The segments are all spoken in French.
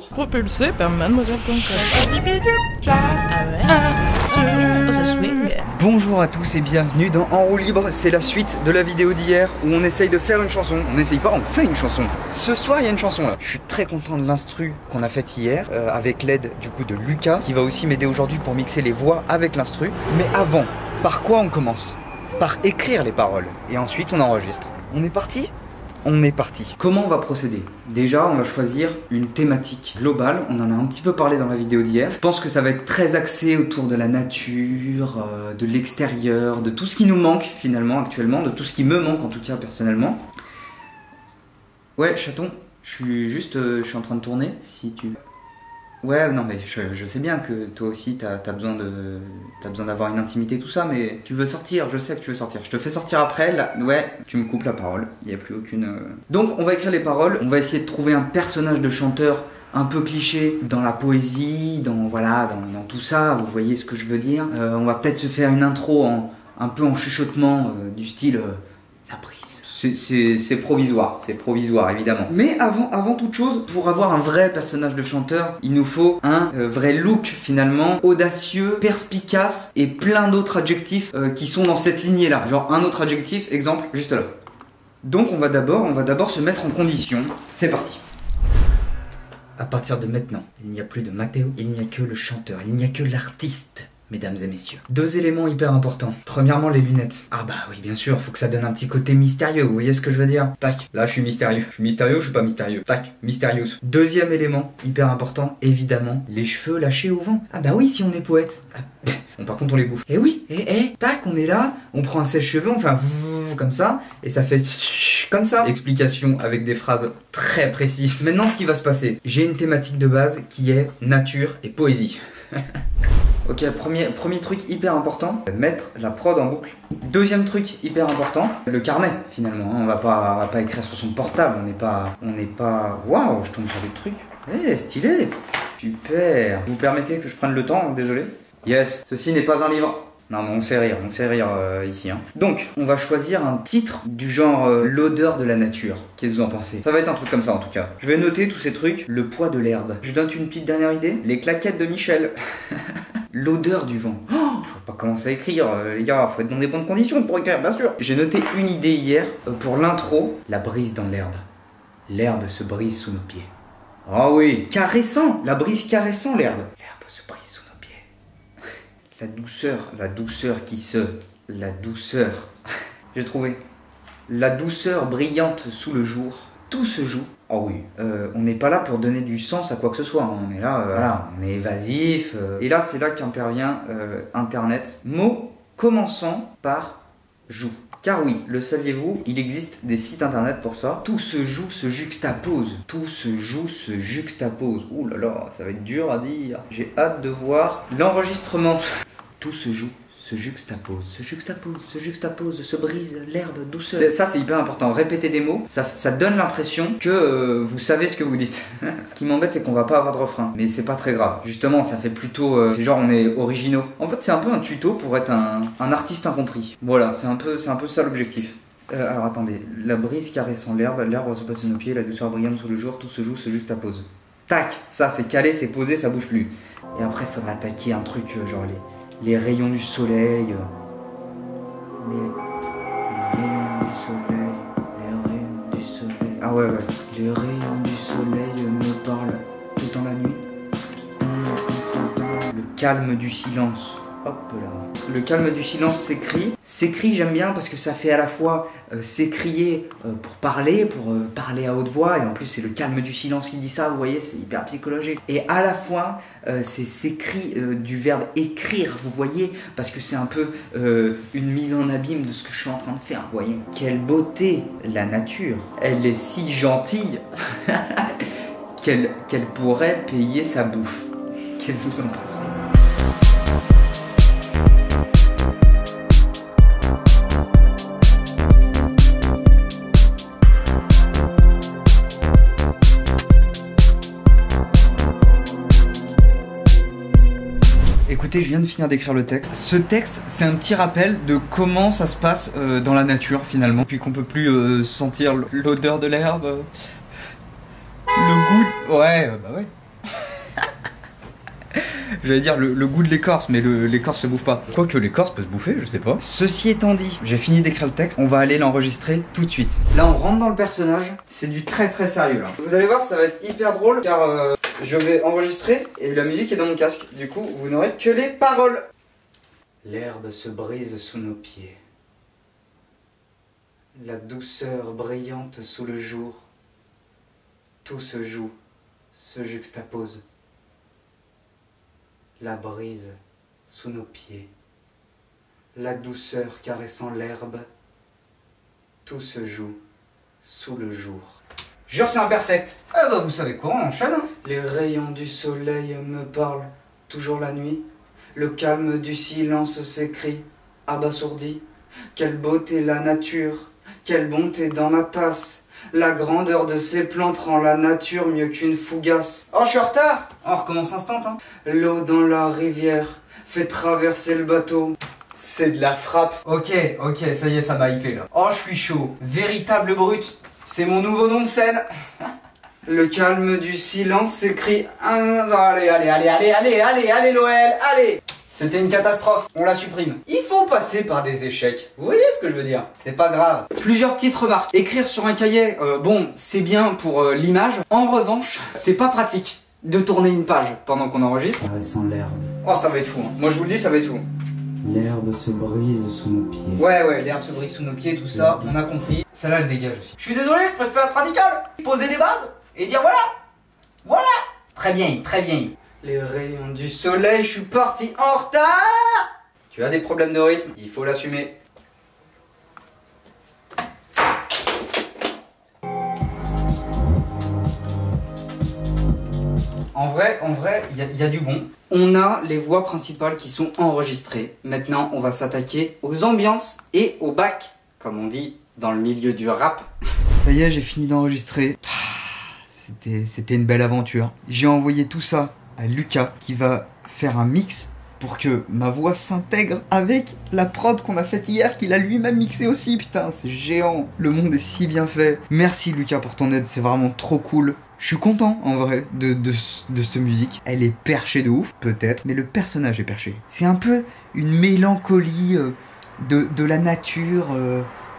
jour. Propulsé par mademoiselle.com. Bonjour à tous et bienvenue dans En roue libre, c'est la suite de la vidéo d'hier où on essaye de faire une chanson. On n'essaye pas, on fait une chanson. Ce soir il y a une chanson là. Je suis très content de l'instru qu'on a faite hier avec l'aide du coup de Lucas qui va aussi m'aider aujourd'hui pour mixer les voix avec l'instru. Mais avant, par quoi on commence? Par écrire les paroles et ensuite on enregistre. On est parti? On est parti. Comment on va procéder? Déjà, on va choisir une thématique globale. On en a un petit peu parlé dans la vidéo d'hier. Je pense que ça va être très axé autour de la nature, de l'extérieur, de tout ce qui nous manque finalement actuellement, de tout ce qui me manque en tout cas personnellement. Ouais, chaton, je suis en train de tourner. Si tu... Ouais, non mais je sais bien que toi aussi t'as besoin d'avoir une intimité, tout ça, mais tu veux sortir, je sais que tu veux sortir. Je te fais sortir après, là, ouais, tu me coupes la parole, il n'y a plus aucune... Donc on va écrire les paroles, on va essayer de trouver un personnage de chanteur un peu cliché dans la poésie, dans tout ça, vous voyez ce que je veux dire. On va peut-être se faire une intro un peu en chuchotement, du style la prise. C'est provisoire évidemment. Mais avant toute chose, pour avoir un vrai personnage de chanteur, il nous faut un vrai look finalement, audacieux, perspicace et plein d'autres adjectifs qui sont dans cette lignée là. Genre un autre adjectif, exemple, juste là. Donc on va d'abord se mettre en condition. C'est parti. À partir de maintenant, il n'y a plus de Mathéo, il n'y a que le chanteur, il n'y a que l'artiste. Mesdames et messieurs. Deux éléments hyper importants. Premièrement, les lunettes. Ah bah oui, bien sûr, faut que ça donne un petit côté mystérieux, vous voyez ce que je veux dire? Tac, là je suis mystérieux. Je suis mystérieux ou je suis pas mystérieux? Tac, mysterious. Deuxième élément, hyper important, évidemment, les cheveux lâchés au vent. Ah bah oui, si on est poète. Bon, par contre, on les bouffe. Eh oui, tac, on est là, on prend un sèche-cheveux, on fait un comme ça, et ça fait comme ça. Explication avec des phrases très précises. Maintenant, ce qui va se passer, j'ai une thématique de base qui est nature et poésie. Ok, premier truc hyper important, mettre la prod en boucle. Deuxième truc hyper important, le carnet finalement. On va pas écrire sur son portable, on n'est pas... Waouh, je tombe sur des trucs. Stylé. Super. Vous permettez que je prenne le temps, désolé. Yes, ceci n'est pas un livre. Non mais on sait rire ici. Hein. Donc, on va choisir un titre du genre l'odeur de la nature. Qu'est-ce que vous en pensez? Ça va être un truc comme ça en tout cas. Je vais noter tous ces trucs. Le poids de l'herbe. Je donne une petite dernière idée. Les claquettes de Michel. L'odeur du vent. Oh, je vois pas comment ça écrire, les gars. Faut être dans des bonnes conditions pour écrire, bien sûr. J'ai noté une idée hier pour l'intro. La brise dans l'herbe. L'herbe se brise sous nos pieds. Ah oui. Caressant. La brise caressant l'herbe. L'herbe se brise sous nos pieds. La douceur qui se... La douceur. J'ai trouvé. La douceur brillante sous le jour. Tout se joue. Oh oui. On n'est pas là pour donner du sens à quoi que ce soit. Hein. On est là, voilà, on est évasif. Et là, c'est là qu'intervient Internet. Mot commençant par joue. Car oui, le saviez-vous, il existe des sites internet pour ça. Tout se joue, se juxtapose. Tout se joue, se juxtapose. Ouh là là, ça va être dur à dire. J'ai hâte de voir l'enregistrement. Tout se joue, se juxtapose, se juxtapose, se juxtapose, se brise l'herbe douceur. Ça c'est hyper important, répéter des mots, ça donne l'impression que vous savez ce que vous dites. Ce qui m'embête c'est qu'on va pas avoir de refrain, mais c'est pas très grave. Justement ça fait plutôt, genre on est originaux. En fait c'est un peu un tuto pour être un artiste incompris. Voilà, c'est un peu ça l'objectif. Alors attendez, la brise caressant l'herbe se passe sous nos pieds, la douceur brillante sous le jour, tout se joue, se juxtapose. Tac, ça c'est calé, c'est posé, ça bouge plus. Et après il faudra attaquer un truc genre les rayons du soleil, les rayons du soleil. Ah ouais. Les rayons du soleil me parlent tout le temps la nuit. Le calme du silence. Hop là. Le calme du silence s'écrit. S'écrit, j'aime bien parce que ça fait à la fois s'écrier pour parler à haute voix, et en plus c'est le calme du silence qui dit ça, vous voyez, c'est hyper psychologique. Et à la fois, c'est s'écrit du verbe écrire, vous voyez, parce que c'est un peu une mise en abîme de ce que je suis en train de faire, vous voyez. Quelle beauté, la nature. Elle est si gentille qu'elle pourrait payer sa bouffe. Qu'est-ce que vous en pensez ? Écoutez, je viens de finir d'écrire le texte. Ce texte, c'est un petit rappel de comment ça se passe dans la nature finalement. Puis qu'on peut plus sentir l'odeur de l'herbe, le goût... Ouais, bah ouais. J'allais dire le goût de l'écorce, mais l'écorce se bouffe pas. Quoique l'écorce peut se bouffer, je sais pas. Ceci étant dit, j'ai fini d'écrire le texte, on va aller l'enregistrer tout de suite. Là, on rentre dans le personnage, c'est du très très sérieux là. Vous allez voir, ça va être hyper drôle car je vais enregistrer et la musique est dans mon casque. Du coup, vous n'aurez que les paroles. L'herbe se brise sous nos pieds. La douceur brillante sous le jour. Tout se joue, se juxtapose. La brise sous nos pieds. La douceur caressant l'herbe. Tout se joue sous le jour. Jure, c'est imperfect. Ah bah vous savez quoi, on enchaîne. Les rayons du soleil me parlent, toujours la nuit. Le calme du silence s'écrie, abasourdi. Quelle beauté la nature, quelle bonté dans ma tasse. La grandeur de ces plantes rend la nature mieux qu'une fougasse. Oh, je suis en retard. On recommence instant, hein. L'eau dans la rivière fait traverser le bateau. C'est de la frappe. Ok, ça y est, ça m'a hypé là. Oh, je suis chaud. Véritable brute. C'est mon nouveau nom de scène. Le calme du silence s'écrie. Allez, l'OL, allez. C'était une catastrophe, on la supprime. Il faut passer par des échecs. Vous voyez ce que je veux dire? C'est pas grave. Plusieurs petites remarques. Écrire sur un cahier, bon, c'est bien pour l'image. En revanche, c'est pas pratique de tourner une page pendant qu'on enregistre. Caressant l'herbe. Oh, ça va être fou, hein. Moi je vous le dis, ça va être fou. L'herbe se brise sous nos pieds. Ouais, l'herbe se brise sous nos pieds, tout ça, on a compris. Celle-là, elle dégage aussi. Je suis désolé, je préfère être radical. Poser des bases et dire voilà. Très bien. Les rayons du soleil, je suis parti en retard. Tu as des problèmes de rythme, il faut l'assumer. En vrai, il y a du bon. On a les voix principales qui sont enregistrées. Maintenant, on va s'attaquer aux ambiances et au bac, comme on dit dans le milieu du rap. Ça y est, j'ai fini d'enregistrer. C'était une belle aventure. J'ai envoyé tout ça à Lucas qui va faire un mix pour que ma voix s'intègre avec la prod qu'on a faite hier, qu'il a lui-même mixé aussi. Putain, c'est géant. Le monde est si bien fait. Merci Lucas pour ton aide, c'est vraiment trop cool. Je suis content en vrai de cette musique. Elle est perchée de ouf, peut-être, mais le personnage est perché. C'est un peu une mélancolie de la nature,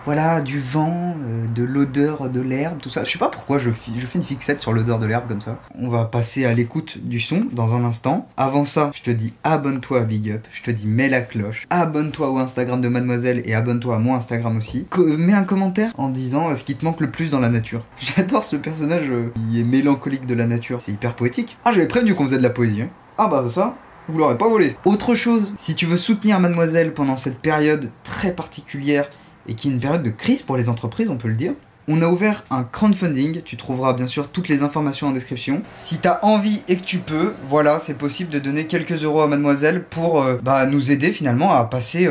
voilà, du vent, de l'odeur de l'herbe, tout ça. Je sais pas pourquoi je fais une fixette sur l'odeur de l'herbe comme ça. On va passer à l'écoute du son dans un instant. Avant ça, je te dis abonne-toi à Big Up, je te dis mets la cloche, abonne-toi au Instagram de Mademoiselle et abonne-toi à mon Instagram aussi. Mets un commentaire en disant ce qui te manque le plus dans la nature. J'adore ce personnage qui est mélancolique de la nature, c'est hyper poétique. Ah, j'avais prévenu qu'on faisait de la poésie, hein. Ah bah ça, vous l'aurez pas volé. Autre chose, si tu veux soutenir Mademoiselle pendant cette période très particulière et qui est une période de crise pour les entreprises, on peut le dire. On a ouvert un crowdfunding, tu trouveras bien sûr toutes les informations en description. Si t'as envie et que tu peux, voilà, c'est possible de donner quelques euros à Mademoiselle pour nous aider finalement à passer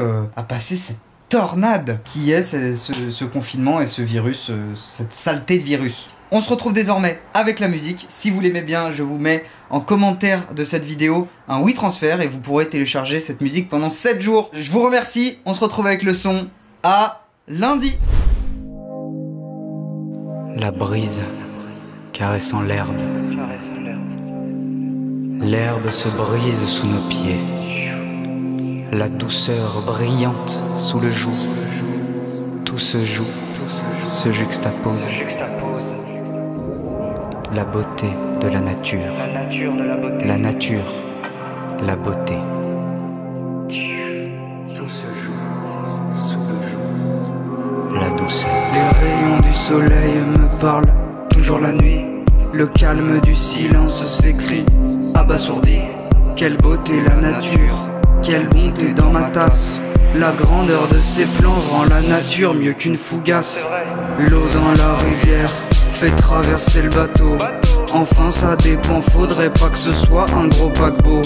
cette tornade qui est ce confinement et ce virus, cette saleté de virus. On se retrouve désormais avec la musique. Si vous l'aimez bien, je vous mets en commentaire de cette vidéo un WeTransfer et vous pourrez télécharger cette musique pendant 7 jours. Je vous remercie, on se retrouve avec le son. À lundi. La brise caressant l'herbe. L'herbe se brise sous nos pieds. La douceur brillante sous le joug. Tout se joue, se juxtapose. La beauté de la nature. La nature, la beauté. Tout se joue. La douceur. Les rayons du soleil me parlent, toujours la nuit. Le calme du silence s'écrie, abasourdi. Quelle beauté la nature, quelle bonté dans ma tasse. La grandeur de ces plans rend la nature mieux qu'une fougasse. L'eau dans la rivière fait traverser le bateau. Enfin ça dépend, faudrait pas que ce soit un gros paquebot.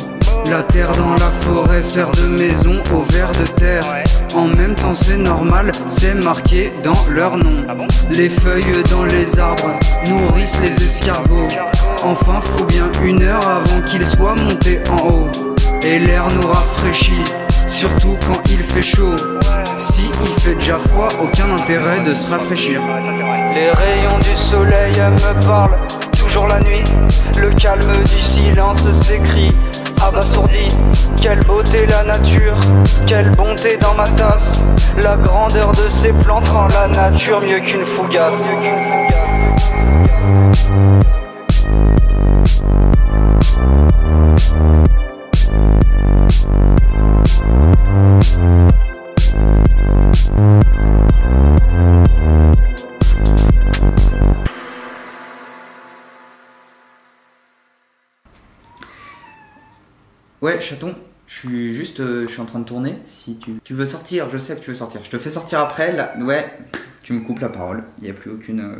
La terre dans la forêt sert de maison aux vers de terre. En même temps c'est normal, c'est marqué dans leur nom. Les feuilles dans les arbres nourrissent les escargots. Enfin faut bien 1 heure avant qu'ils soient montés en haut. Et l'air nous rafraîchit, surtout quand il fait chaud. Si il fait déjà froid, aucun intérêt de se rafraîchir. Les rayons du soleil me parlent, toujours la nuit. Le calme du silence s'écrie, abasourdi. Quelle beauté la nature, quelle bonté dans ma tasse. La grandeur de ces plantes rend la nature mieux qu'une fougasse. Ouais, chaton, je suis en train de tourner. Si tu veux sortir, je sais que tu veux sortir. Je te fais sortir après, là, ouais, tu me coupes la parole. Il n'y a plus aucune...